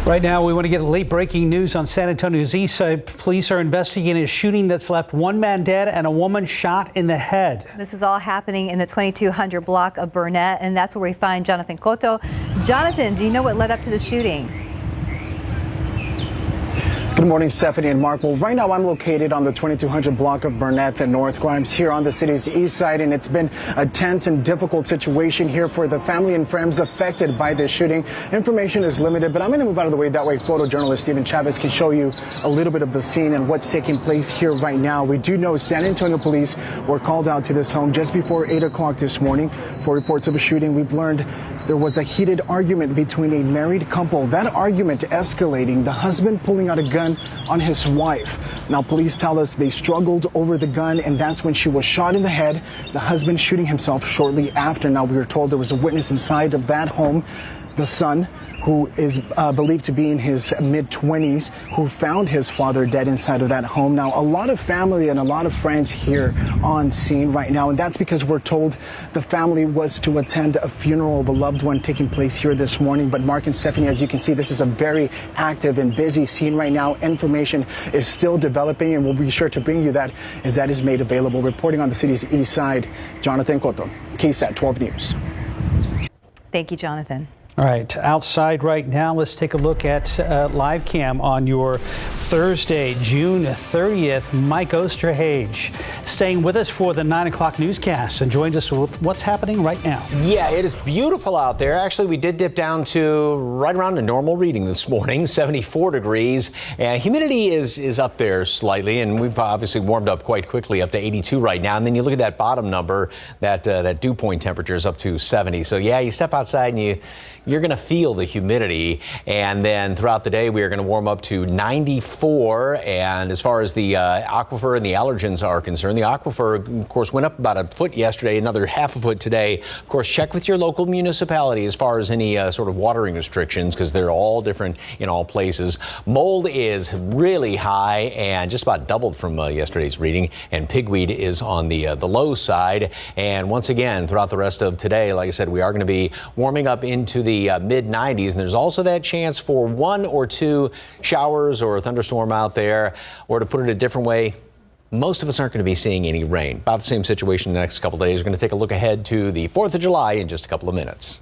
Right now, we want to get late breaking news on San Antonio's east side. Police are investigating a shooting that's left one man dead and a woman shot in the head. This is all happening in the 2200 block of Burnett, and that's where we find Jonathan Cotto. Jonathan, do you know what led up to the shooting? Good morning, Stephanie and Mark. Well, right now I'm located on the 2200 block of Burnett and North Grimes here on the city's east side, and it's been a tense and difficult situation here for the family and friends affected by this shooting. Information is limited, but I'm going to move out of the way. That way photojournalist Stephen Chavez can show you a little bit of the scene and what's taking place here right now. We do know San Antonio police were called out to this home just before 8 o'clock this morning for reports of a shooting. We've learned there was a heated argument between a married couple. That argument escalating, the husband pulling out a gun on his wife. Now, police tell us they struggled over the gun, and that's when she was shot in the head, the husband shooting himself shortly after. Now, we were told there was a witness inside of that home, the son, who is believed to be in his mid-20s, who found his father dead inside of that home. Now, a lot of family and a lot of friends here on scene right now, and that's because we're told the family was to attend a funeral of a loved one taking place here this morning. But Mark and Stephanie, as you can see, this is a very active and busy scene right now. Information is still developing, and we'll be sure to bring you that as that is made available. Reporting on the city's east side, Jonathan Cotto, KSAT 12 News. Thank you, Jonathan. All right, outside right now, let's take a look at live cam on your Thursday, June 30th. Mike Osterhage staying with us for the 9 o'clock newscast and joins us with what's happening right now. Yeah, it is beautiful out there. Actually, we did dip down to right around a normal reading this morning, 74 degrees. And humidity is up there slightly, and we've obviously warmed up quite quickly, up to 82 right now. And then you look at that bottom number, that dew point temperature is up to 70. So yeah, you step outside and you're going to feel the humidity, and then throughout the day we are going to warm up to 94. And as far as the aquifer and the allergens are concerned, the aquifer, of course, went up about a foot yesterday, another half a foot today. Of course, check with your local municipality as far as any sort of watering restrictions, because they're all different in all places. Mold is really high and just about doubled from yesterday's reading, and pigweed is on the low side. And once again, throughout the rest of today, like I said, we are going to be warming up into the mid-90s, and there's also that chance for 1 or 2 showers or a thunderstorm out there. Or to put it a different way, most of us aren't going to be seeing any rain. About the same situation the next couple of days. We're going to take a look ahead to the 4th of July in just a couple of minutes.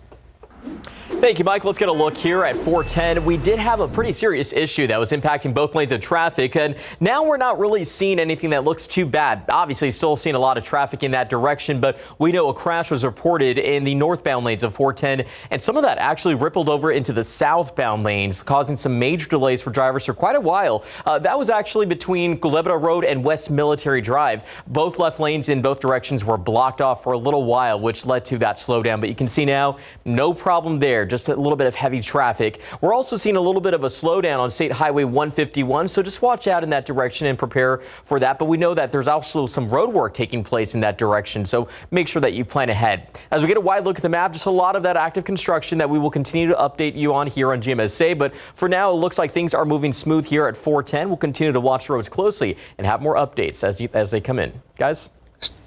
Thank you, Mike. Let's get a look here at 410. We did have a pretty serious issue that was impacting both lanes of traffic, and now we're not really seeing anything that looks too bad. Obviously, still seeing a lot of traffic in that direction, but we know a crash was reported in the northbound lanes of 410, and some of that actually rippled over into the southbound lanes, causing some major delays for drivers for quite a while. That was actually between Culebra Road and West Military Drive. Both left lanes in both directions were blocked off for a little while, which led to that slowdown. But you can see now, no problem there. Just a little bit of heavy traffic. We're also seeing a little bit of a slowdown on State Highway 151, so just watch out in that direction and prepare for that. But we know that there's also some road work taking place in that direction, so make sure that you plan ahead. As we get a wide look at the map, just a lot of that active construction that we will continue to update you on here on GMSA. But for now, it looks like things are moving smooth here at 410. We'll continue to watch roads closely and have more updates as they come in. Guys?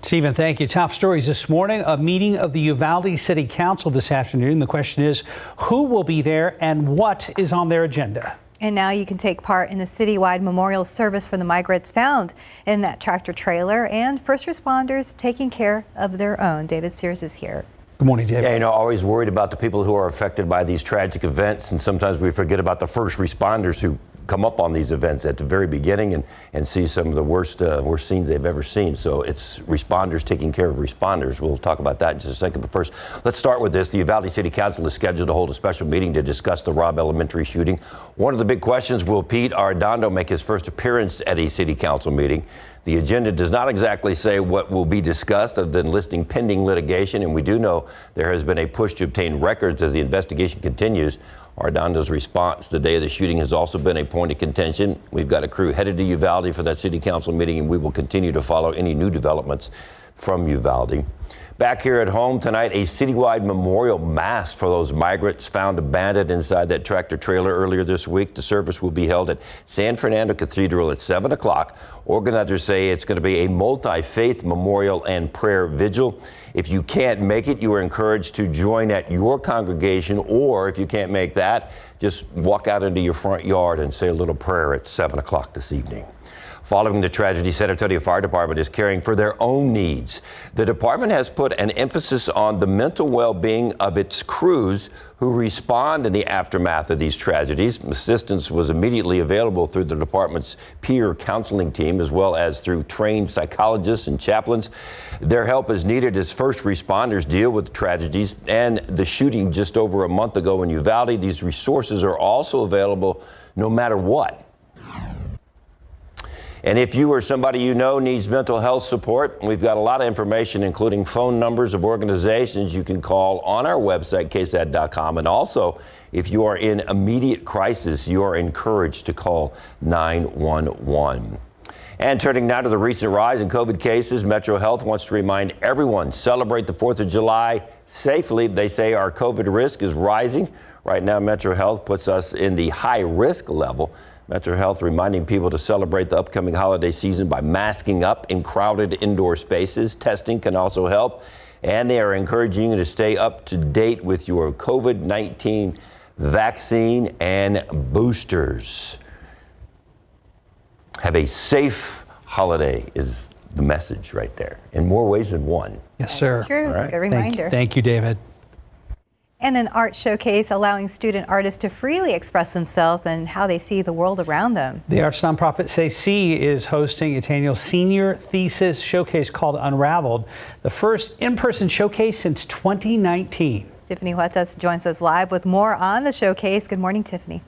Stephen, thank you. Top stories this morning, a meeting of the Uvalde City Council this afternoon. The question is, who will be there and what is on their agenda? And now you can take part in the citywide memorial service for the migrants found in that tractor trailer and first responders taking care of their own. David Sears is here. Good morning, David. Yeah, always worried about the people who are affected by these tragic events, and sometimes we forget about the first responders who come up on these events at the very beginning and see some of the worst scenes they've ever seen. So it's responders taking care of responders. We'll talk about that in just a second. But first, let's start with this. The Uvalde City Council is scheduled to hold a special meeting to discuss the Robb Elementary shooting. One of the big questions, will Pete Arredondo make his first appearance at a city council meeting? The agenda does not exactly say what will be discussed other than listing pending litigation, and we do know there has been a push to obtain records as the investigation continues. Arredondo's response the day of the shooting has also been a point of contention. We've got a crew headed to Uvalde for that city council meeting, and we will continue to follow any new developments from Uvalde. Back here at home tonight, a citywide memorial mass for those migrants found abandoned inside that tractor trailer earlier this week. The service will be held at San Fernando Cathedral at 7 o'clock. Organizers say it's going to be a multi-faith memorial and prayer vigil. If you can't make it, you are encouraged to join at your congregation, or if you can't make that, just walk out into your front yard and say a little prayer at 7 o'clock this evening. Following the tragedy, San Antonio Fire Department is caring for their own needs. The department has put an emphasis on the mental well-being of its crews who respond in the aftermath of these tragedies. Assistance was immediately available through the department's peer counseling team, as well as through trained psychologists and chaplains. Their help is needed as first responders deal with tragedies and the shooting just over a month ago in Uvalde. These resources are also available no matter what. And if you or somebody you know needs mental health support, we've got a lot of information, including phone numbers of organizations you can call on our website, KSAT.com. And also, if you are in immediate crisis, you are encouraged to call 911. And turning now to the recent rise in COVID cases, Metro Health wants to remind everyone, celebrate the 4th of July safely. They say our COVID risk is rising. Right now, Metro Health puts us in the high risk level. Metro Health reminding people to celebrate the upcoming holiday season by masking up in crowded indoor spaces. Testing can also help, and they are encouraging you to stay up to date with your COVID-19 vaccine and boosters. Have a safe holiday is the message right there, in more ways than one. Yes, sir. That's true. All right. Good reminder. Thank you, David. And an art showcase allowing student artists to freely express themselves and how they see the world around them. The arts nonprofit SAC is hosting its annual senior thesis showcase called Unraveled, the first in-person showcase since 2019. Tiffany Huertas joins us live with more on the showcase. Good morning, Tiffany.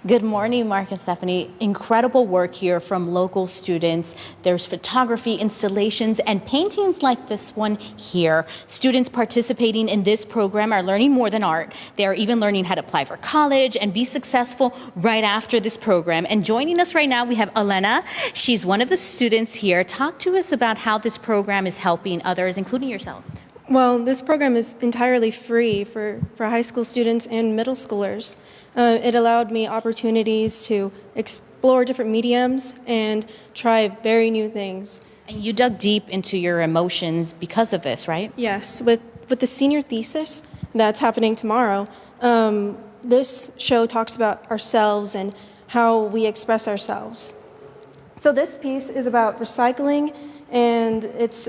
Good morning, Mark and Stephanie. Incredible work here from local students. There's photography, installations, and paintings like this one here. Students participating in this program are learning more than art. They are even learning how to apply for college and be successful right after this program. And joining us right now, we have Elena. She's one of the students here. Talk to us about how this program is helping others, including yourself. Well, this program is entirely free for high school students and middle schoolers. It allowed me opportunities to explore different mediums and try very new things. And you dug deep into your emotions because of this, right? Yes, with the senior thesis that's happening tomorrow, this show talks about ourselves and how we express ourselves. So this piece is about recycling, and it's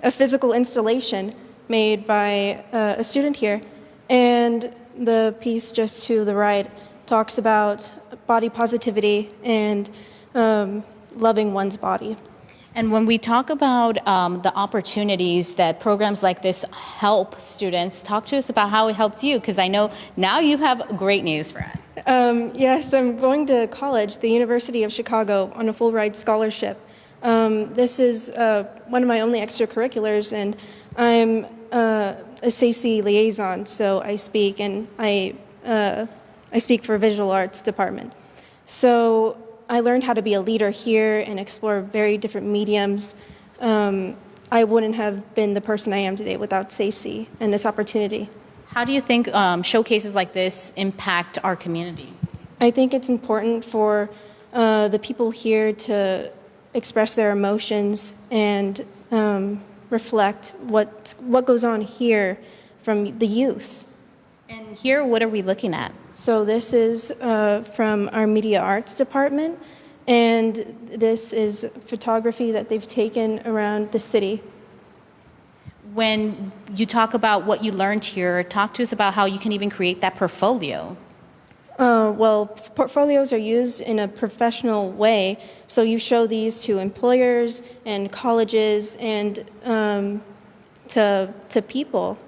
a physical installation made by a student here. And the piece just to the right talks about body positivity and loving one's body. And when we talk about the opportunities that programs like this help students, talk to us about how it helped you, because I know now you have great news for us. Yes, I'm going to college, the University of Chicago, on a full ride scholarship. This is one of my only extracurriculars, and I'm a SAC liaison, so I speak, and I speak for visual arts department. So I learned how to be a leader here and explore very different mediums. I wouldn't have been the person I am today without SAC and this opportunity. How do you think showcases like this impact our community? I think it's important for the people here to express their emotions and reflect what goes on here from the youth. And here, what are we looking at? So this is from our media arts department, and this is photography that they've taken around the city. When you talk about what you learned here, talk to us about how you can even create that portfolio. Well, portfolios are used in a professional way, so you show these to employers and colleges and to people.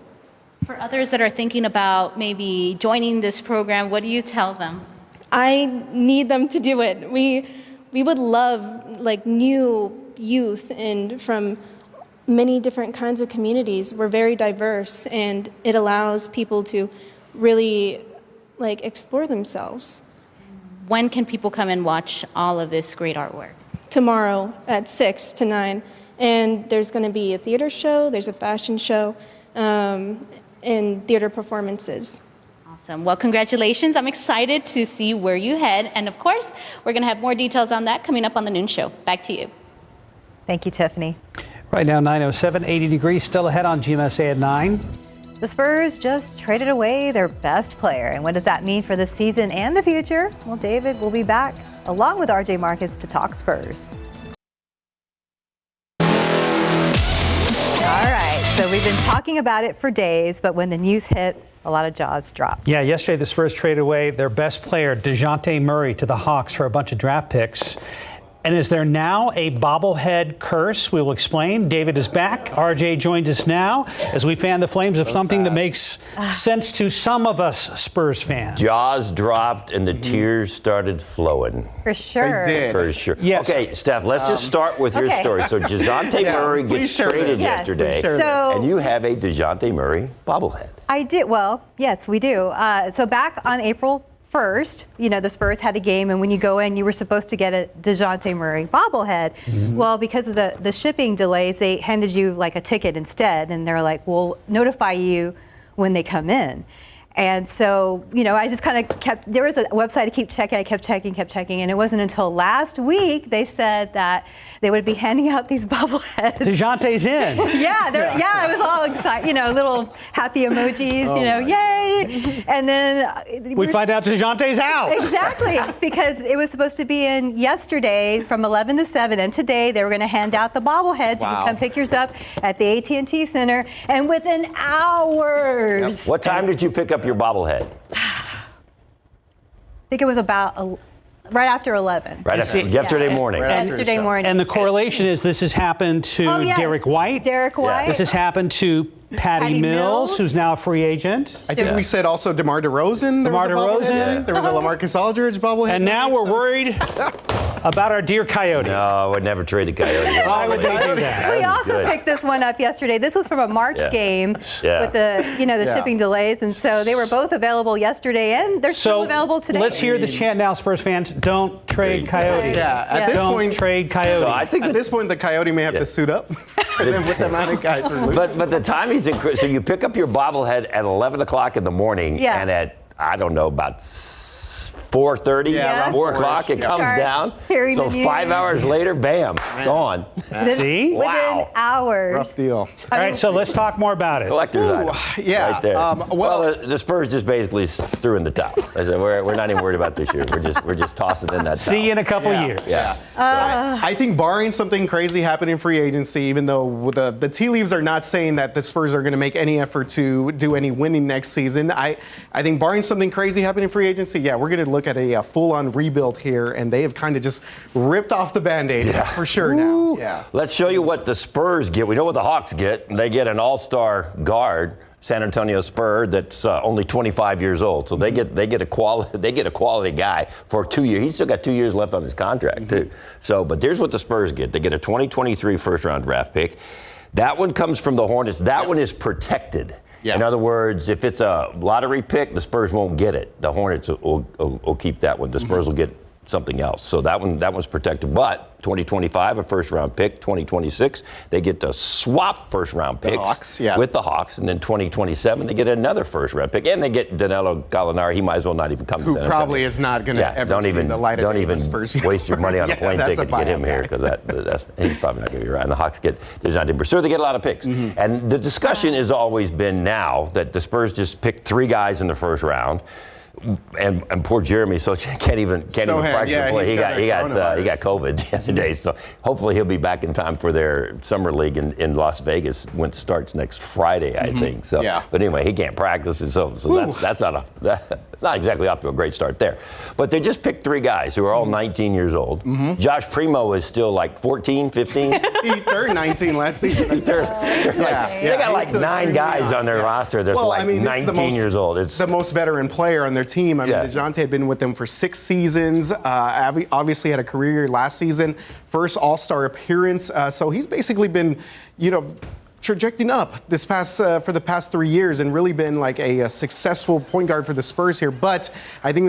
For others that are thinking about maybe joining this program, what do you tell them? I need them to do it. We would love like new youth and from many different kinds of communities. We're very diverse, and it allows people to really explore themselves. When can people come and watch all of this great artwork? Tomorrow at 6 to 9 And there's going to be a theater show, there's a fashion show, and theater performances. Awesome. Well, congratulations. I'm excited to see where you head. And of course, we're going to have more details on that coming up on the noon show. Back to you. Thank you, Tiffany. Right now, 9:07, 80 degrees, still ahead on GMSA at 9. The Spurs just traded away their best player. And what does that mean for the season and the future? Well, David will be back along with RJ Markets to talk Spurs. All right, so we've been talking about it for days, but when the news hit, a lot of jaws dropped. Yeah, yesterday the Spurs traded away their best player, DeJounte Murray, to the Hawks for a bunch of draft picks. And is there now a bobblehead curse? We will explain. David is back. RJ joins us now as we fan the flames of something that makes sense to some of us Spurs fans. Jaws dropped and the tears started flowing. For sure. They did. For sure. Yes. Okay, Steph, let's just start with your story. So DeJounte Murray gets traded yesterday, So, and you have a DeJounte Murray bobblehead. I did. Well, yes, we do. So back on April 1st, the Spurs had a game, and when you go in, you were supposed to get a DeJounte Murray bobblehead. Well, because of the shipping delays, they handed you like a ticket instead, and they're like, we'll notify you when they come in. And so, I just kind of there was a website to keep checking. I kept checking, and it wasn't until last week they said that they would be handing out these bobbleheads. DeJounte's in. Yeah, it was all excited, little happy emojis, yay. And then We find out DeJounte's out. Exactly, because it was supposed to be in yesterday from 11 to 7, and today they were going to hand out the bobbleheads. You can come pick yours up at the AT&T Center, and within hours. What time did you pick up your bobblehead? I think it was about right after 11. Right after yesterday morning. Yesterday morning. And the correlation is this has happened to Derek White. Derek White. This has happened to Patty Mills, who's now a free agent. I think we said also DeMar DeRozan. DeMar DeRozan. There was a LaMarcus Aldridge bobblehead. And now we're worried about our dear Coyote. No, I would never trade the Coyote. Why would they do that? We also picked this one up yesterday. This was from a March game with the shipping delays, and so they were both available yesterday, and they're still available today. Let's hear the chant now, Spurs fans. Don't trade Coyote. Yeah, at this point, trade Coyote. So I think at this point, the Coyote may have to suit up. And then with the amount of guys who are losing. But the timing's incredible. So you pick up your bobblehead at 11 o'clock in the morning, and at, I don't know, about 4:30, 4 o'clock, it comes down. So 5 hours later, bam, it's on. See? Wow. Within hours. Rough deal. All right, so let's talk more about it. Collector's item. Yeah. Right there. Well, the Spurs just basically threw in the towel. I said, we're not even worried about this year. We're just tossing in that towel. See you in a couple years. Yeah. I think barring something crazy happening in free agency, even though the tea leaves are not saying that the Spurs are going to make any effort to do any winning next season, I think barring something crazy happening in free agency, we're going to look at a full-on rebuild here, and they have kind of just ripped off the Band-Aid for sure now. Yeah. Let's show you what the Spurs get. We know what the Hawks get. They get an all-star guard, San Antonio Spur, that's only 25 years old. So they get a quality guy for 2 years. He's still got 2 years left on his contract too. So, but here's what the Spurs get. They get a 2023 first-round draft pick. That one comes from the Hornets. That one is protected. In other words, if it's a lottery pick, the Spurs won't get it. The Hornets will keep that one. The Spurs will get something else. So that one's protected. But 2025, a first-round pick. 2026, they get to swap first-round picks with the Hawks. And then 2027, they get another first-round pick. And they get Danilo Gallinari. He might as well not even come to San Antonio. Who probably is not going to ever see the light of day. Don't even waste your money on a plane ticket to get him here, because he's probably not going to be around. The Hawks get DeJounte. So they get a lot of picks. And the discussion has always been now that the Spurs just picked 3 guys in the first round. And poor Jeremy can't even practice and play. He got COVID the other day, so hopefully he'll be back in time for their summer league in Las Vegas when it starts next Friday, I think. So, but anyway, he can't practice, and so that's not exactly off to a great start there. But they just picked 3 guys who are all 19 years old. Josh Primo is still like 14, 15. He turned 19 last season. They got like 9 guys on their roster that's 19 years old. It's the most veteran player on their team. I mean, DeJounte had been with them for 6 seasons. Obviously had a career year last season. First All-Star appearance. So he's basically been, trajecting up for the past 3 years and really been like a successful point guard for the Spurs here. But I think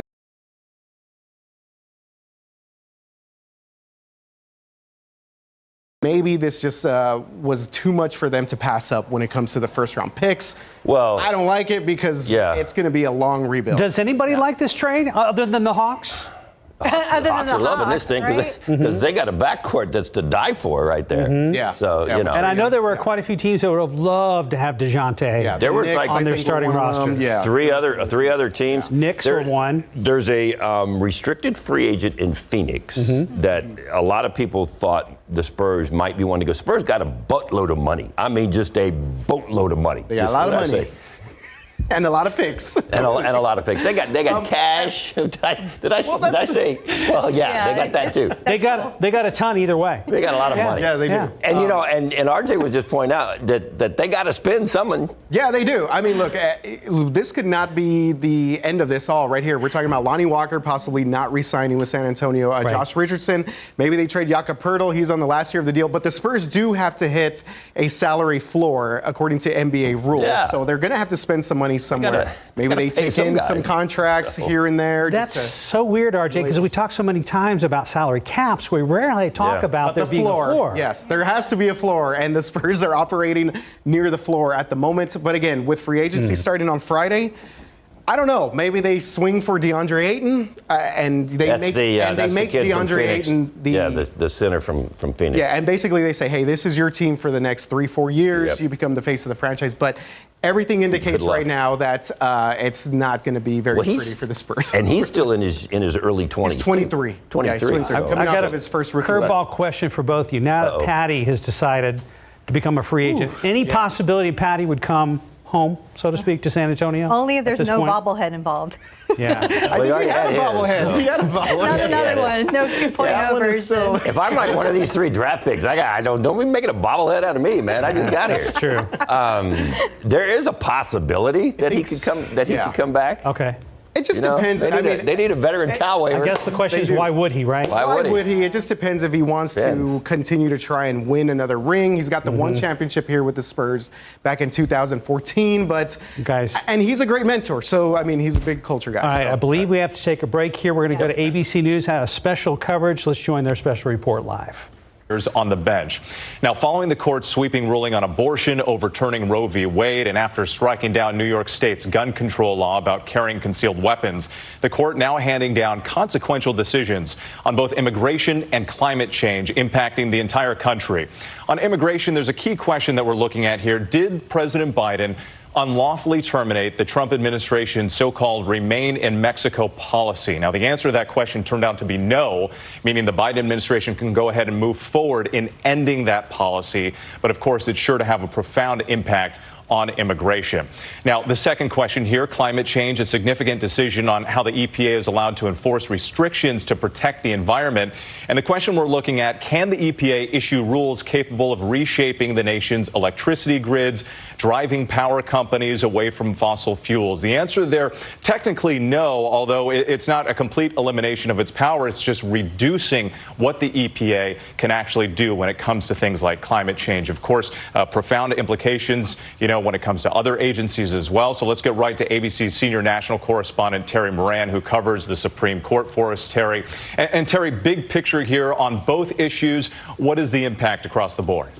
maybe this just was too much for them to pass up when it comes to the first round picks. Well, I don't like it because it's going to be a long rebuild. Does anybody like this trade other than the Hawks? Hawks are loving this thing because they got a backcourt that's to die for right there. Yeah. So, you know. And I know there were quite a few teams that would have loved to have DeJounte there were like on their starting roster. Three other teams. Knicks were one. There's a restricted free agent in Phoenix that a lot of people thought the Spurs might be one to go. Spurs got a boatload of money. I mean, just a boatload of money. They got a lot of money. And a lot of picks. And a lot of picks. They got cash. Did I say? Well, yeah, they got that too. They got a ton either way. They got a lot of money. Yeah, they do. And you know, and RJ was just pointing out that they got to spend someone. Yeah, they do. I mean, look, this could not be the end of this all right here. We're talking about Lonnie Walker possibly not re-signing with San Antonio. Josh Richardson, maybe they trade Jakob Poeltl. He's on the last year of the deal. But the Spurs do have to hit a salary floor according to NBA rules. Yeah. So they're going to have to spend some money somewhere. Maybe they take in some contracts here and there. That's so weird, RJ, because we talk so many times about salary caps. We rarely talk about there being a floor. Yes, there has to be a floor, and the Spurs are operating near the floor at the moment. But again, with free agency starting on Friday, I don't know. Maybe they swing for DeAndre Ayton, and they make DeAndre Ayton the center from Phoenix. Yeah, and basically they say, hey, this is your team for the next 3-4 years. Yep. You become the face of the franchise. But everything indicates right now that it's not going to be very pretty for the Spurs. And he's still in his early 20s. He's 23. 23. Yeah, he's 23. So. Coming out of his first rookie. Curveball question for both of you. Now that Patty has decided to become a free agent, any possibility Patty would come home, so to speak, to San Antonio? Only if there's no bobblehead involved. Yeah. I think he had a bobblehead. He had a bobblehead. Not another one. No 2.0 version. If I'm like one of these 3 draft picks, don't be making a bobblehead out of me, man. I just got here. That's true. There is a possibility that he could come back. Okay. It just depends. They need a veteran towel waiver. I guess the question is, why would he, right? Why would he? It just depends if he wants to continue to try and win another ring. He's got the one championship here with the Spurs back in 2014, and he's a great mentor. So, I mean, he's a big culture guy. All right, I believe we have to take a break here. We're going to go to ABC News, have a special coverage. Let's join their special report live. On the bench. Now, following the court's sweeping ruling on abortion, overturning Roe v. Wade, and after striking down New York State's gun control law about carrying concealed weapons, the court now handing down consequential decisions on both immigration and climate change impacting the entire country. On immigration, there's a key question that we're looking at here. Did President Biden unlawfully terminate the Trump administration's so-called Remain in Mexico policy? Now, the answer to that question turned out to be no, meaning the Biden administration can go ahead and move forward in ending that policy. But of course, it's sure to have a profound impact on immigration. Now, the second question here, climate change, a significant decision on how the EPA is allowed to enforce restrictions to protect the environment. And the question we're looking at, can the EPA issue rules capable of reshaping the nation's electricity grids, driving power companies away from fossil fuels? The answer there, technically no, although it's not a complete elimination of its power. It's just reducing what the EPA can actually do when it comes to things like climate change. Of course, profound implications, when it comes to other agencies as well. So let's get right to ABC's senior national correspondent, Terry Moran, who covers the Supreme Court for us, Terry. And Terry, big picture here on both issues. What is the impact across the board?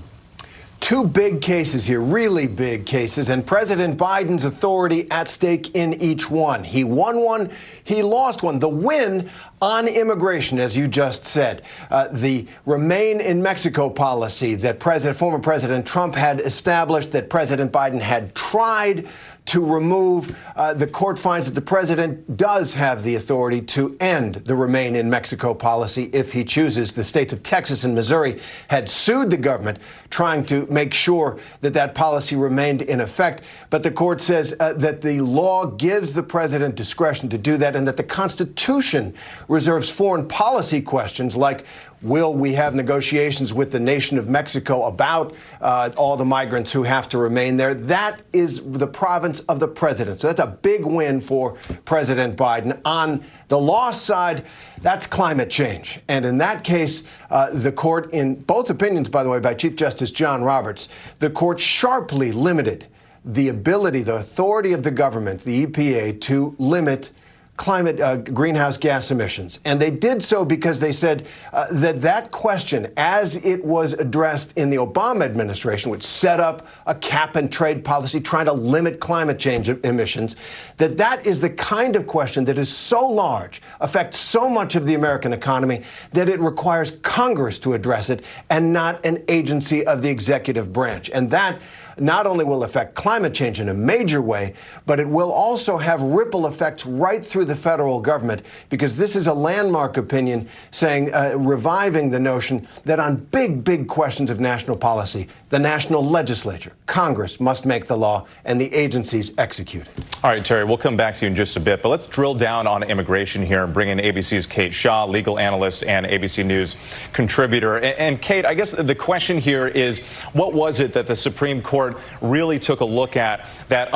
2 big cases here, really big cases, and President Biden's authority at stake in each one. He won one, he lost one. The win on immigration, as you just said, the Remain in Mexico policy that former President Trump had established, that President Biden had tried to remove. The court finds that the president does have the authority to end the Remain in Mexico policy if he chooses. The states of Texas and Missouri had sued the government trying to make sure that that policy remained in effect. But the court says that the law gives the president discretion to do that, and that the Constitution reserves foreign policy questions like, will we have negotiations with the nation of Mexico about all the migrants who have to remain there? That is the province of the president. So that's a big win for President Biden. On the law side, that's climate change. And in that case, the court, in both opinions, by the way, by Chief Justice John Roberts, the court sharply limited the ability, the authority of the government, the EPA, to limit greenhouse gas emissions. And they did so because they said that question, as it was addressed in the Obama administration, which set up a cap and trade policy trying to limit climate change emissions, that is the kind of question that is so large, affects so much of the American economy, that it requires Congress to address it and not an agency of the executive branch. And that not only will affect climate change in a major way, but it will also have ripple effects right through the federal government, because this is a landmark opinion saying, reviving the notion that on big questions of national policy, the national legislature, Congress, must make the law and the agencies execute it. All right, Terry, we'll come back to you in just a bit, but let's drill down on immigration here and bring in ABC's Kate Shaw, legal analyst and ABC News contributor. And Kate, I guess the question here is, what was it that the Supreme Court really took a look at that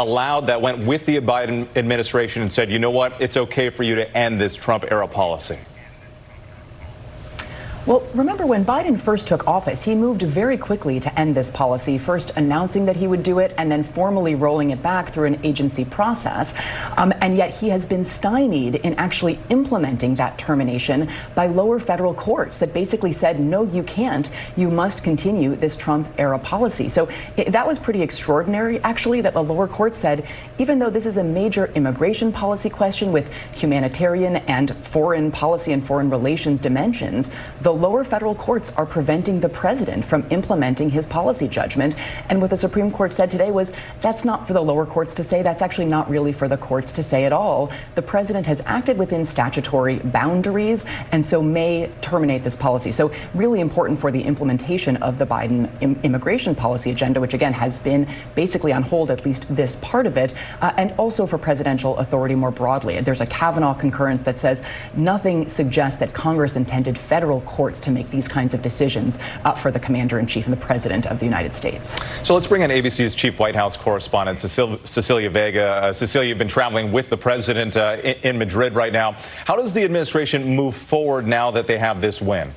went with the Biden administration and said, you know what, it's okay for you to end this Trump-era policy? Well, remember when Biden first took office, he moved very quickly to end this policy, first announcing that he would do it and then formally rolling it back through an agency process. And yet he has been stymied in actually implementing that termination by lower federal courts that basically said, no, you can't. You must continue this Trump-era policy. So that was pretty extraordinary, actually, that the lower court said, even though this is a major immigration policy question with humanitarian and foreign policy and foreign relations dimensions, the lower federal courts are preventing the president from implementing his policy judgment. And what the Supreme Court said today was, that's not for the lower courts to say. That's actually not really for the courts to say at all. The president has acted within statutory boundaries and so may terminate this policy. So really important for the implementation of the Biden immigration policy agenda, which again has been basically on hold, at least this part of it, and also for presidential authority more broadly. There's a Kavanaugh concurrence that says nothing suggests that Congress intended federal courts to make these kinds of decisions for the commander-in-chief and the president of the United States. So let's bring in ABC's chief White House correspondent, Cecilia Vega. Cecilia, you've been traveling with the president in Madrid right now. How does the administration move forward now that they have this win?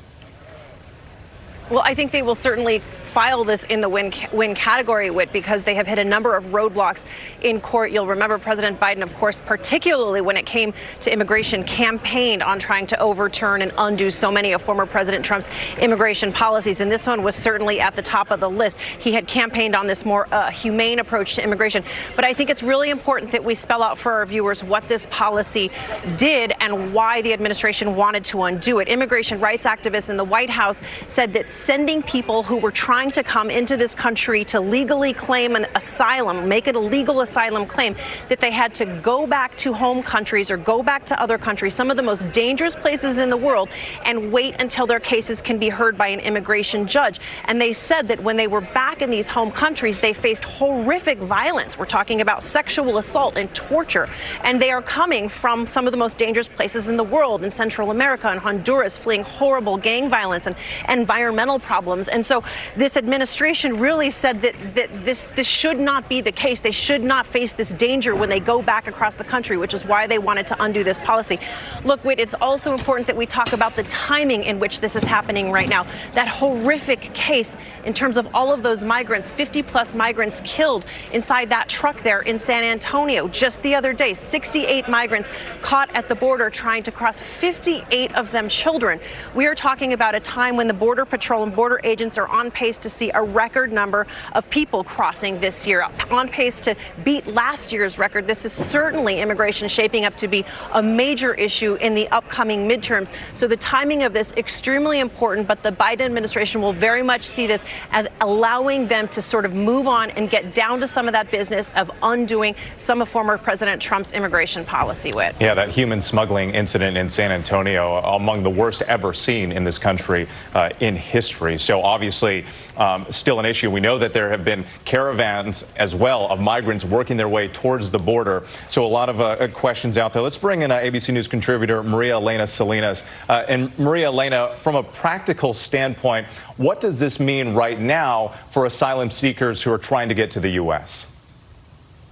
Well, I think they will certainly file this in the win category, Whit, because they have hit a number of roadblocks in court. You'll remember President Biden, of course, particularly when it came to immigration, campaigned on trying to overturn and undo so many of former President Trump's immigration policies. And this one was certainly at the top of the list. He had campaigned on this more humane approach to immigration. But I think it's really important that we spell out for our viewers what this policy did and why the administration wanted to undo it. Immigration rights activists in the White House said that sending people who were trying to come into this country to legally claim an asylum, make it a legal asylum claim, that they had to go back to home countries or go back to other countries, some of the most dangerous places in the world, and wait until their cases can be heard by an immigration judge. And they said that when they were back in these home countries, they faced horrific violence. We're talking about sexual assault and torture. And they are coming from some of the most dangerous places in the world, in Central America and Honduras, fleeing horrible gang violence and environmental problems. And so this administration really said that this should not be the case. They should not face this danger when they go back across the country, which is why they wanted to undo this policy. Look, Whit, it's also important that we talk about the timing in which this is happening right now. That horrific case in terms of all of those migrants, 50+ migrants killed inside that truck there in San Antonio just the other day. 68 migrants caught at the border trying to cross, 58 of them children. We are talking about a time when the Border Patrol and border agents are on pace to see a record number of people crossing this year, on pace to beat last year's record. This is certainly immigration shaping up to be a major issue in the upcoming midterms. So the timing of this extremely important, but the Biden administration will very much see this as allowing them to sort of move on and get down to some of that business of undoing some of former President Trump's immigration policy. With that human smuggling incident in San Antonio, among the worst ever seen in this country in history. So obviously still an issue. We know that there have been caravans as well of migrants working their way towards the border. So a lot of questions out there. Let's bring in ABC News contributor Maria Elena Salinas. And Maria Elena, from a practical standpoint, what does this mean right now for asylum seekers who are trying to get to the U.S.?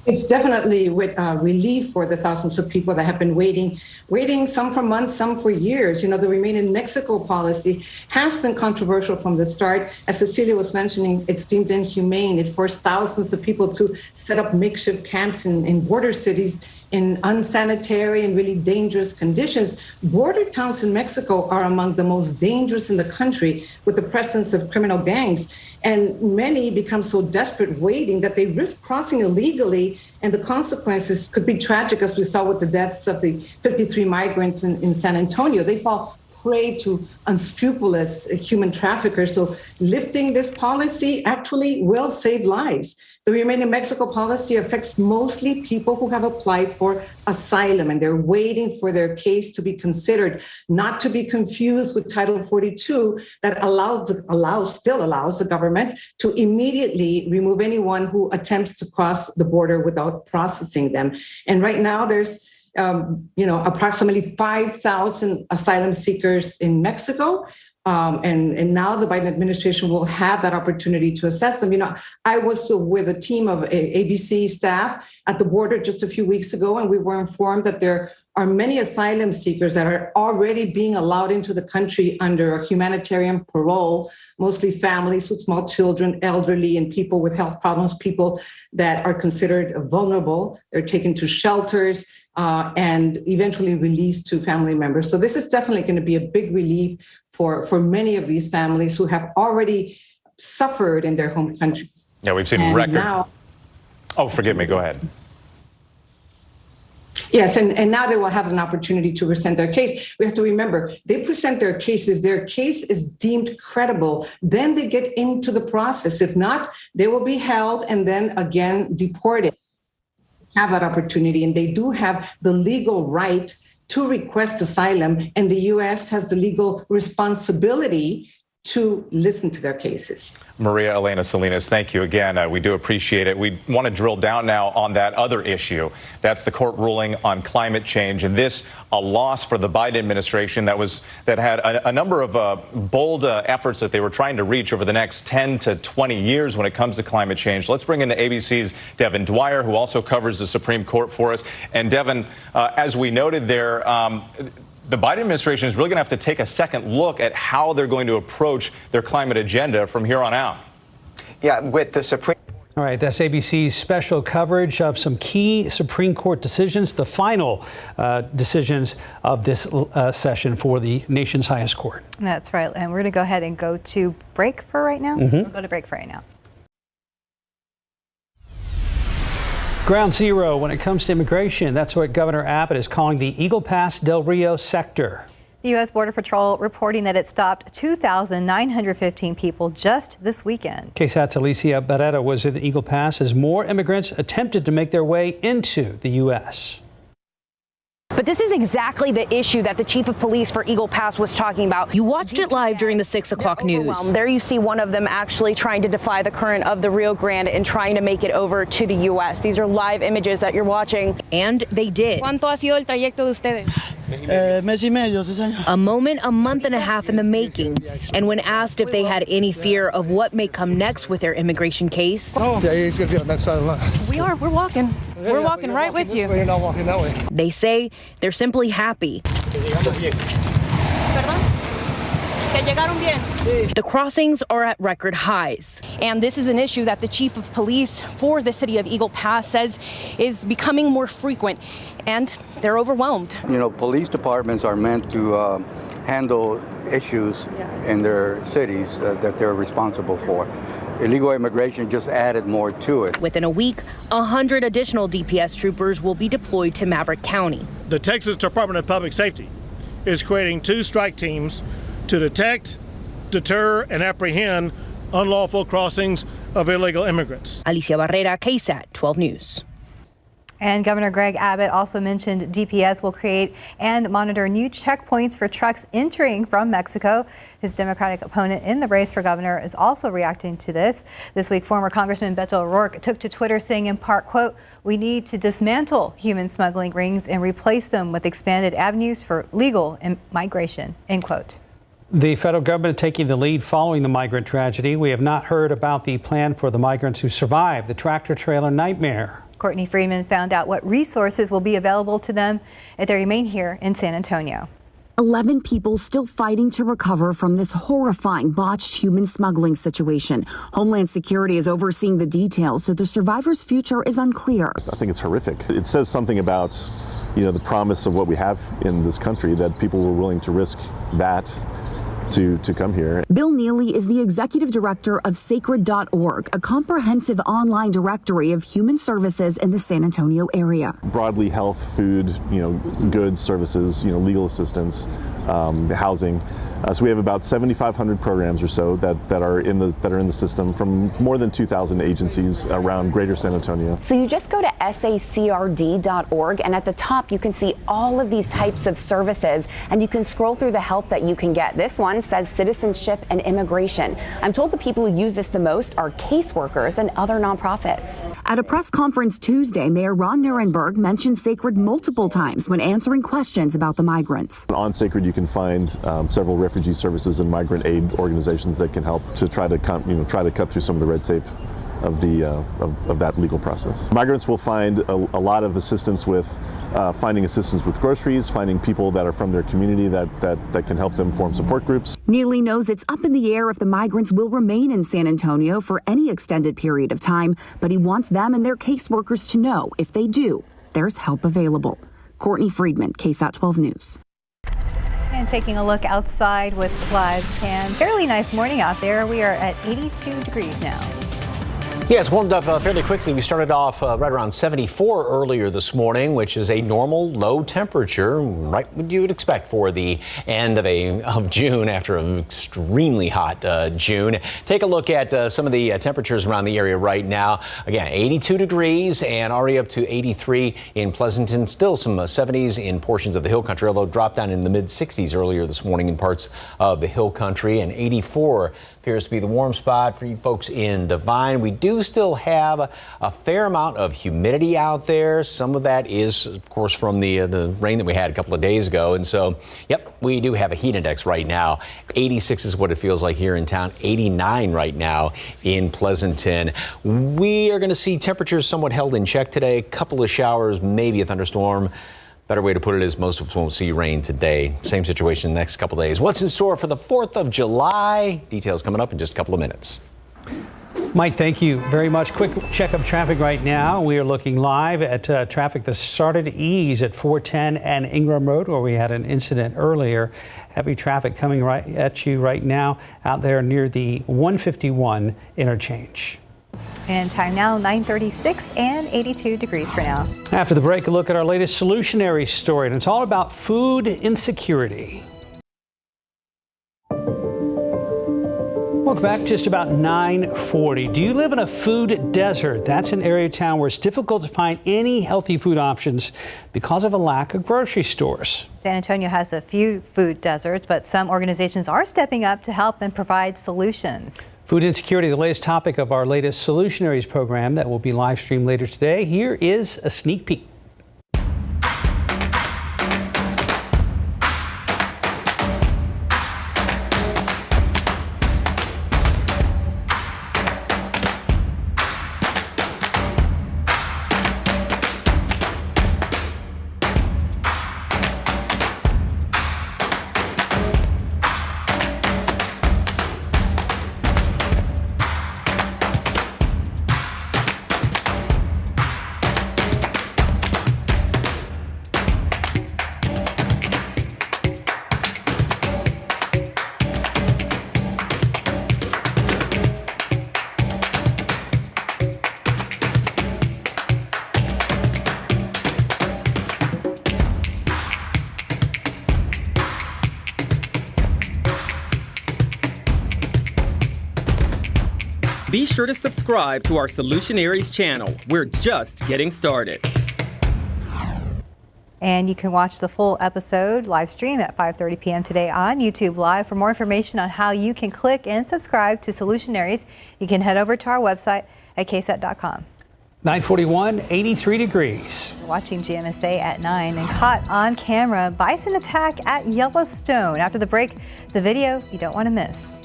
It's definitely with relief for the thousands of people that have been waiting, some for months, some for years. You know, the Remain in Mexico policy has been controversial from the start. As Cecilia was mentioning, it's deemed inhumane. It forced thousands of people to set up makeshift camps in border cities in unsanitary and really dangerous conditions. Border towns in Mexico are among the most dangerous in the country with the presence of criminal gangs. And many become so desperate waiting that they risk crossing illegally, and the consequences could be tragic, as we saw with the deaths of the 53 migrants in San Antonio. They fall prey to unscrupulous human traffickers. So lifting this policy actually will save lives. The Remain in Mexico policy affects mostly people who have applied for asylum, and they're waiting for their case to be considered, not to be confused with Title 42 that still allows the government to immediately remove anyone who attempts to cross the border without processing them. And right now there's approximately 5,000 asylum seekers in Mexico. And now the Biden administration will have that opportunity to assess them. I was with a team of ABC staff at the border just a few weeks ago, and we were informed that there are many asylum seekers that are already being allowed into the country under a humanitarian parole, mostly families with small children, elderly, and people with health problems, people that are considered vulnerable. They're taken to shelters and eventually released to family members. So this is definitely going to be a big relief for many of these families who have already suffered in their home country. Yeah, we've seen record. Oh, forgive me. Go ahead. Yes, and now they will have an opportunity to present their case. We have to remember, they present their case. If their case is deemed credible, then they get into the process. If not, they will be held and then again deported. Have that opportunity, and they do have the legal right to request asylum, and the U.S. has the legal responsibility to listen to their cases. Maria Elena Salinas, thank you again. We do appreciate it. We want to drill down now on that other issue. That's the court ruling on climate change, and this a loss for the Biden administration that had a number of bold efforts that they were trying to reach over the next 10 to 20 years when it comes to climate change. Let's bring in ABC's Devin Dwyer, who also covers the Supreme Court for us. And Devin, as we noted there, the Biden administration is really going to have to take a second look at how they're going to approach their climate agenda from here on out. Yeah, with the Supreme. All right, that's ABC's special coverage of some key Supreme Court decisions, the final decisions of this session for the nation's highest court. That's right. And we're going to go ahead and go to break for right now. We'll go to break for right now. Ground zero when it comes to immigration. That's what Governor Abbott is calling the Eagle Pass Del Rio sector. The U.S. Border Patrol reporting that it stopped 2,915 people just this weekend. KSAT's Alicia Barrera was in Eagle Pass as more immigrants attempted to make their way into the U.S. But this is exactly the issue that the chief of police for Eagle Pass was talking about. You watched it live during the 6 o'clock news. There you see one of them actually trying to defy the current of the Rio Grande and trying to make it over to the U.S. These are live images that you're watching. And they did. ¿Cuánto ha sido el trayecto de ustedes? Mes y medio, 6 años. A moment, a month and a half in the making. And when asked if they had any fear of what may come next with their immigration case. We are. We're walking. We're walking right with you. You're not walking that way. They say they're simply happy. The crossings are at record highs. And this is an issue that the chief of police for the city of Eagle Pass says is becoming more frequent, and they're overwhelmed. Police departments are meant to handle issues in their cities that they're responsible for. Illegal immigration just added more to it. Within a week, 100 additional DPS troopers will be deployed to Maverick County. The Texas Department of Public Safety is creating 2 strike teams to detect, deter, and apprehend unlawful crossings of illegal immigrants. Alicia Barrera, KSAT 12 News. And Governor Greg Abbott also mentioned DPS will create and monitor new checkpoints for trucks entering from Mexico. His Democratic opponent in the race for governor is also reacting to this. This week, former Congressman Beto O'Rourke took to Twitter saying in part, quote, "We need to dismantle human smuggling rings and replace them with expanded avenues for legal migration," end quote. The federal government taking the lead following the migrant tragedy. We have not heard about the plan for the migrants who survived the tractor-trailer nightmare. Courtney Friedman found out what resources will be available to them if they remain here in San Antonio. 11 people still fighting to recover from this horrifying botched human smuggling situation. Homeland Security is overseeing the details, so the survivors' future is unclear. I think it's horrific. It says something about, the promise of what we have in this country, that people were willing to risk that to come here. Bill Neely is the executive director of Sacred.org, a comprehensive online directory of human services in the San Antonio area. Broadly, health, food, goods, services, legal assistance, housing. So we have about 7,500 programs or so that are in the system from more than 2,000 agencies around Greater San Antonio. So you just go to sacrd.org, and at the top you can see all of these types of services, and you can scroll through the help that you can get. This one says citizenship and immigration. I'm told the people who use this the most are caseworkers and other nonprofits. At a press conference Tuesday, Mayor Ron Nirenberg mentioned Sacred multiple times when answering questions about the migrants. On Sacred, you can find several refugee services and migrant aid organizations that can help to try to cut through some of the red tape of that legal process. Migrants will find a lot of assistance with finding assistance with groceries, finding people that are from their community that can help them form support groups. Neely knows it's up in the air if the migrants will remain in San Antonio for any extended period of time, but he wants them and their caseworkers to know if they do, there's help available. Courtney Friedman, KSAT 12 News. And taking a look outside with live cam. Fairly nice morning out there. We are at 82 degrees now. Yeah, it's warmed up fairly quickly. We started off right around 74 earlier this morning, which is a normal low temperature, right what you would expect for the end of June after an extremely hot June. Take a look at some of the temperatures around the area right now. Again, 82 degrees and already up to 83 in Pleasanton. Still some 70s in portions of the hill country, although dropped down in the mid 60s earlier this morning in parts of the hill country. And 84 appears to be the warm spot for you folks in Devine. We do still have a fair amount of humidity out there. Some of that is, of course, from the rain that we had a couple of days ago. And so, yep, we do have a heat index right now. 86 is what it feels like here in town. 89 right now in Pleasanton. We are going to see temperatures somewhat held in check today. A couple of showers, maybe a thunderstorm. Better way to put it is most of us won't see rain today. Same situation the next couple of days. What's in store for the 4th of July? Details coming up in just a couple of minutes. Mike, thank you very much. Quick check of traffic right now. We are looking live at traffic that started to ease at 410 and Ingram Road, where we had an incident earlier. Heavy traffic coming right at you right now out there near the 151 interchange. And time now 9:36 and 82 degrees for now. After the break, a look at our latest Solutionary story, and it's all about food insecurity. Welcome back. Just about 9:40. Do you live in a food desert? That's an area of town where it's difficult to find any healthy food options because of a lack of grocery stores. San Antonio has a few food deserts, but some organizations are stepping up to help and provide solutions. Food insecurity, the latest topic of our latest Solutionaries program that will be live streamed later today. Here is a sneak peek. Be sure to subscribe to our Solutionaries channel. We're just getting started. And you can watch the full episode live stream at 5:30 p.m. today on YouTube Live. For more information on how you can click and subscribe to Solutionaries, you can head over to our website at ksat.com. 9:41, 83 degrees. We're watching GMSA at 9 and caught on camera bison attack at Yellowstone. After the break, the video you don't want to miss.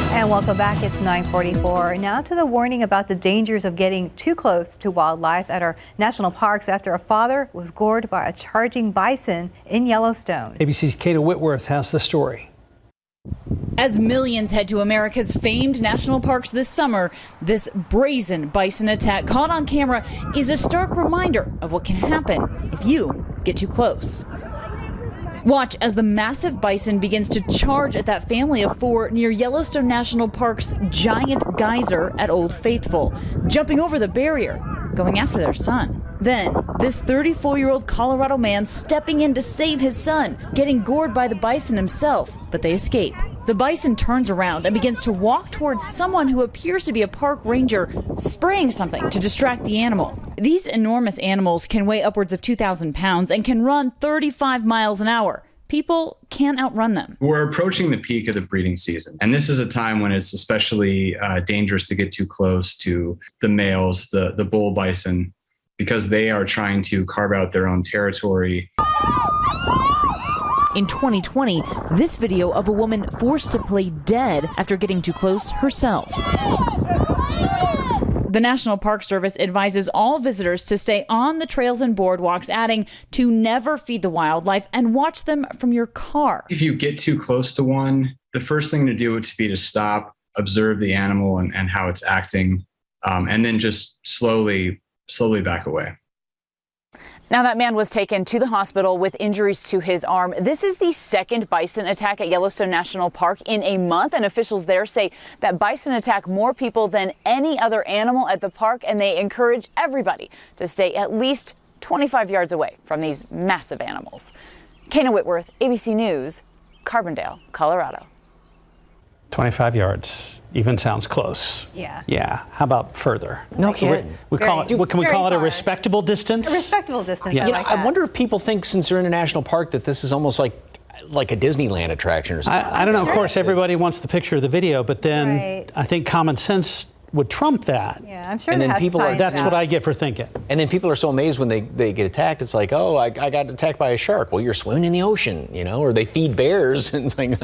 And And welcome back. It's 9:44. Now to the warning about the dangers of getting too close to wildlife at our national parks after a father was gored by a charging bison in Yellowstone. ABC's Kata Whitworth has the story. As millions head to America's famed national parks this summer, this brazen bison attack caught on camera is a stark reminder of what can happen if you get too close. Watch as the massive bison begins to charge at that family of 4 near Yellowstone National Park's giant geyser at Old Faithful, jumping over the barrier, going after their son. Then, this 34-year-old Colorado man stepping in to save his son, getting gored by the bison himself, but they escape. The bison turns around and begins to walk towards someone who appears to be a park ranger, spraying something to distract the animal. These enormous animals can weigh upwards of 2,000 pounds and can run 35 miles an hour. People can't outrun them. We're approaching the peak of the breeding season, and this is a time when it's especially dangerous to get too close to the males, the bull bison, because they are trying to carve out their own territory. In 2020, this video of a woman forced to play dead after getting too close herself. The National Park Service advises all visitors to stay on the trails and boardwalks, adding to never feed the wildlife and watch them from your car. If you get too close to one, the first thing to do would be to stop, observe the animal and how it's acting, and then just slowly back away. Now, that man was taken to the hospital with injuries to his arm. This is the second bison attack at Yellowstone National Park in a month, and officials there say that bison attack more people than any other animal at the park, and they encourage everybody to stay at least 25 yards away from these massive animals. Kata Whitworth, ABC News, Carbondale, Colorado. 25 yards even sounds close. Yeah. Yeah. How about further? No kidding. We call it. What can we call it? A respectable distance? A respectable distance. Yeah. I like that. I wonder if people think, since they're in a national park, that this is almost like a Disneyland attraction or something. I don't know. Of course, everybody wants the picture of the video, but then Right. I think common sense would trump that. Yeah, I'm sure And it then has people science That's now. what I get for thinking. And then people are so amazed when they get attacked. It's like, oh, I got attacked by a shark. Well, you're swimming in the ocean, or they feed bears. And it's like,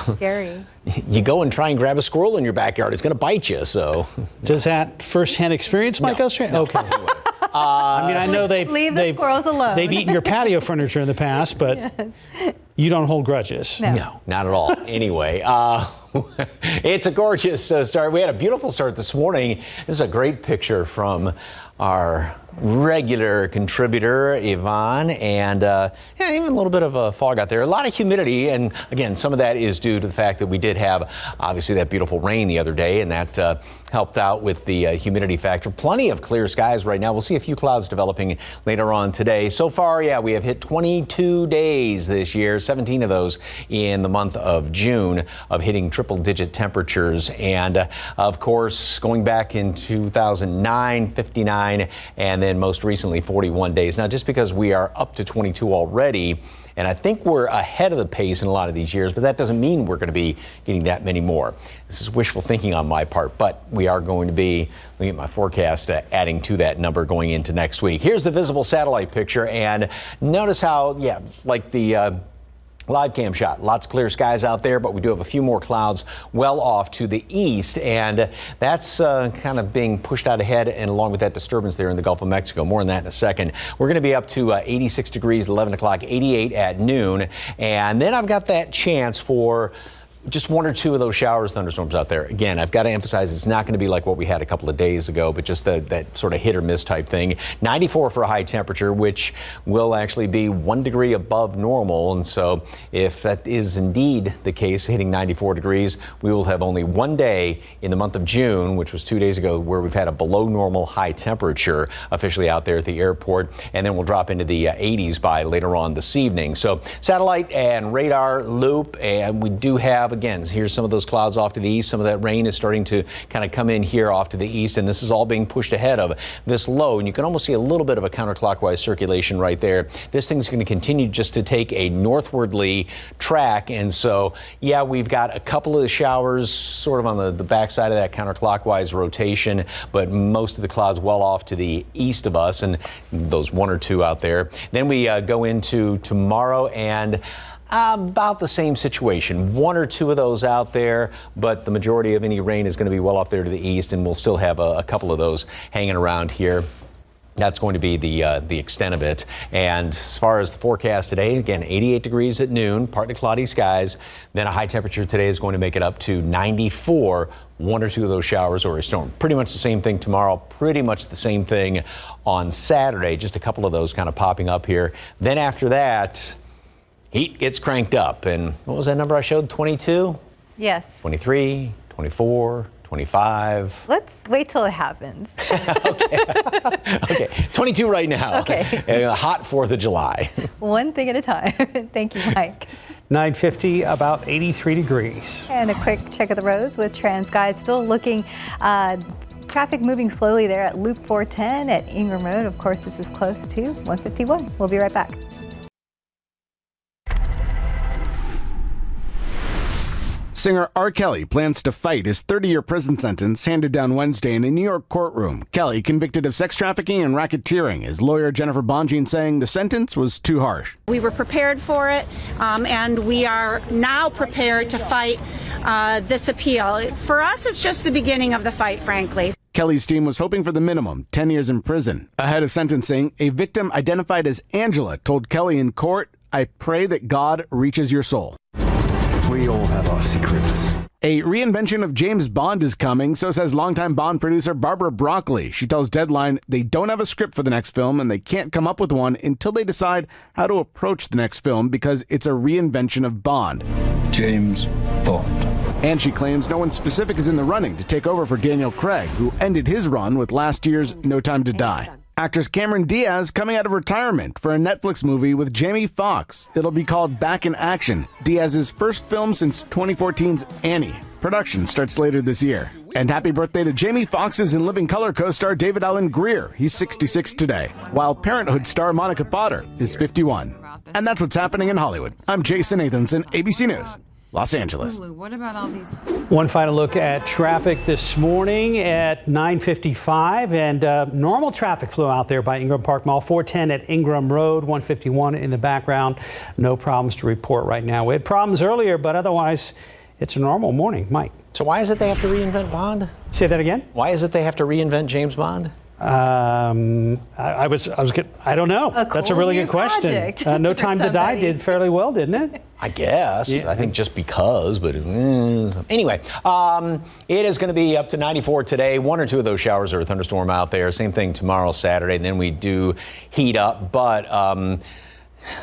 Scary. You go and try and grab a squirrel in your backyard. It's going to bite you. So, Does that firsthand experience, Mike Oster? No. Okay. I mean, I know Leave the squirrels alone. They've eaten your patio furniture in the past, but you don't hold grudges. No, not at all. Anyway, it's a gorgeous start. We had a beautiful start this morning. This is a great picture from our regular contributor, Yvonne, and even a little bit of a fog out there. A lot of humidity, and again, some of that is due to the fact that we did have, obviously, that beautiful rain the other day, and that helped out with the humidity factor. Plenty of clear skies right now. We'll see a few clouds developing later on today. So far, we have hit 22 days this year, 17 of those in the month of June, of hitting triple-digit temperatures. And, of course, going back in 2009, 59, and then most recently 41 days. Now, just because we are up to 22 already, and I think we're ahead of the pace in a lot of these years, but that doesn't mean we're going to be getting that many more. This is wishful thinking on my part, but we are going to be, looking at my forecast, adding to that number going into next week. Here's the visible satellite picture, and notice how, like the live cam shot. Lots of clear skies out there, but we do have a few more clouds well off to the east, and that's kind of being pushed out ahead, and along with that disturbance there in the Gulf of Mexico. More on that in a second. We're going to be up to 86 degrees at 11 o'clock, 88 at noon, and then I've got that chance for just one or two of those showers, thunderstorms out there. Again, I've got to emphasize it's not going to be like what we had a couple of days ago, but just that sort of hit or miss type thing. 94 for a high temperature, which will actually be 1 degree above normal. And so if that is indeed the case, hitting 94 degrees, we will have only one day in the month of June, which was 2 days ago, where we've had a below normal high temperature officially out there at the airport. And then we'll drop into the 80s by later on this evening. So satellite and radar loop, and we do have, again, here's some of those clouds off to the east. Some of that rain is starting to kind of come in here off to the east, and this is all being pushed ahead of this low. And you can almost see a little bit of a counterclockwise circulation right there. This thing's going to continue just to take a northwardly track. And so, we've got a couple of the showers sort of on the backside of that counterclockwise rotation, but most of the clouds well off to the east of us, and those one or two out there. Then we go into tomorrow, and About the same situation. One or two of those out there, but the majority of any rain is going to be well off there to the east, and we'll still have a couple of those hanging around here. That's going to be the extent of it. And as far as the forecast today, again, 88 degrees at noon, partly cloudy skies. Then a high temperature today is going to make it up to 94. One or two of those showers or a storm. Pretty much the same thing tomorrow. Pretty much the same thing on Saturday. Just a couple of those kind of popping up here. Then after that, heat gets cranked up. And what was that number I showed? 22? Yes. 23, 24. 25. Let's wait till it happens. Okay, 22 right now. Okay. Hot 4th of July. One thing at a time. Thank you, Mike. 9:50, about 83 degrees. And a quick check of the roads with TransGuide. Still looking, traffic moving slowly there at Loop 410 at Ingram Road. Of course, this is close to 151. We'll be right back. Singer R. Kelly plans to fight his 30-year prison sentence handed down Wednesday in a New York courtroom. Kelly, convicted of sex trafficking and racketeering, his lawyer Jennifer Bonjean saying the sentence was too harsh. We were prepared for it, and we are now prepared to fight this appeal. For us, it's just the beginning of the fight, frankly. Kelly's team was hoping for the minimum, 10 years in prison. Ahead of sentencing, a victim identified as Angela told Kelly in court, "I pray that God reaches your soul." We all have our secrets. A reinvention of James Bond is coming, so says longtime Bond producer Barbara Broccoli. She tells Deadline they don't have a script for the next film and they can't come up with one until they decide how to approach the next film because it's a reinvention of Bond. James Bond. And she claims no one specific is in the running to take over for Daniel Craig, who ended his run with last year's No Time to Die. Actress Cameron Diaz coming out of retirement for a Netflix movie with Jamie Foxx. It'll be called Back in Action, Diaz's first film since 2014's Annie. Production starts later this year. And happy birthday to Jamie Foxx's In Living Color co-star David Allen Greer. He's 66 today, while Parenthood star Monica Potter is 51. And that's what's happening in Hollywood. I'm Jason Nathanson, ABC News, Los Angeles. What about all these? One final look at traffic this morning at 9:55, and normal traffic flow out there by Ingram Park Mall. 410 at Ingram Road, 151 in the background. No problems to report right now. We had problems earlier, but otherwise it's a normal morning. Mike. So why is it they have to reinvent Bond? Say that again? Why is it they have to reinvent James Bond? I don't know. That's a really good question. No Time to Die did fairly well, didn't it? I guess. Yeah. I think just because, but anyway, it is going to be up to 94 today. One or two of those showers or a thunderstorm out there. Same thing tomorrow, Saturday. And then we do heat up, but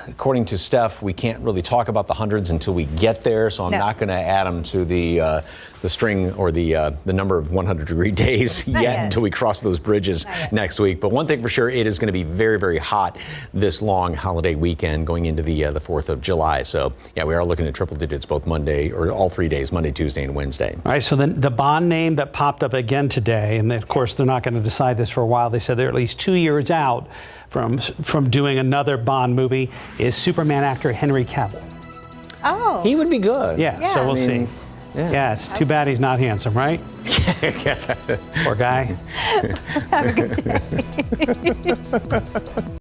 according to Steph, we can't really talk about the hundreds until we get there. So I'm not going to add them to the string or the number of 100-degree days yet until we cross those bridges next week. But one thing for sure, it is going to be very, very hot this long holiday weekend going into the 4th of July. So yeah, we are looking at triple digits both Monday or all 3 days, Monday, Tuesday, and Wednesday. All right. So then the Bond name that popped up again today, and of course they're not going to decide this for a while. They said they're at least 2 years out from doing another Bond movie, is Superman actor Henry Cavill. Oh. He would be good. Yeah, so we'll see. Yeah, it's too bad he's not handsome, right? Poor guy. Have a good day.